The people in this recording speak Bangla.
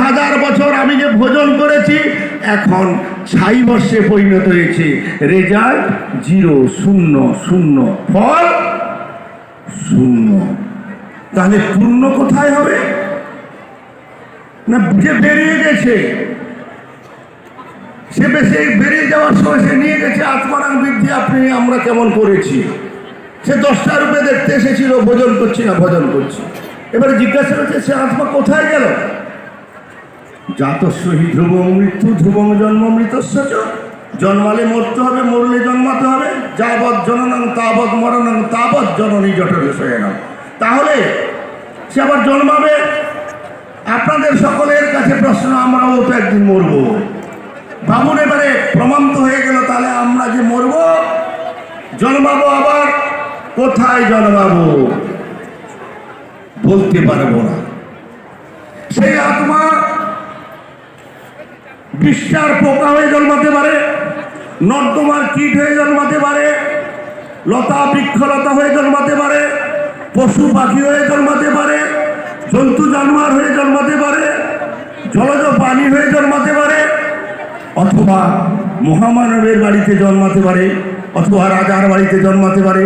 হাজার বছর আমি যে ভোজন করেছি এখন ছাই বর্ষে পরিণত হয়েছে। রেজাল্ট 0, 0, 0, ফল 0। তাহলে পূর্ণ কোথায় হবে? না, যে বেরিয়ে গেছে, সে বেরিয়ে যাওয়ার সময় সে নিয়ে গেছে আত্মারাং বৃদ্ধি। আপনি আমরা কেমন করেছি? সে 10টা রূপে দেখতে এসেছিল, ভোজন করছি না, ভোজন করছি। এবারে জিজ্ঞাসা হচ্ছে সে আত্মা কোথায় গেল? জাতস্য হি ধ্রুবং মৃত্যু ধ্রুবং জন্ম মৃতস্য চ। জন্মালে মরতে হবে, মরলে জন্মাতে হবে। যাবৎ জননং তাবৎ মরণং তাবৎ জননী জঠরে শয়নং। তাহলে সে আবার জন্মাবে। আপনাদের সকলের কাছে প্রশ্ন, আমরাও তো একদিন মরবো। ভাবুন, এবারে প্রমাণ তো হয়ে গেল, তাহলে আমরা যে মরবো, জন্মাবো, আবার কোথায় জন্মাবো বলতে পারবো না। সেই আত্মা বিষ্ঠার পোকা হয়ে জন্মাতে পারে, নর্দমার কীট হয়ে জন্মাতে পারে, লতা বৃক্ষলতা হয়ে জন্মাতে পারে, পশু পাখি হয়ে জন্মাতে পারে, জন্তু জানোয়ার হয়ে জন্মাতে পারে, জলজ প্রাণী হয়ে জন্মাতে পারে, অথবা মহামানবের বাড়িতে জন্মাতে পারে, অথবা রাজার বাড়িতে জন্মাতে পারে।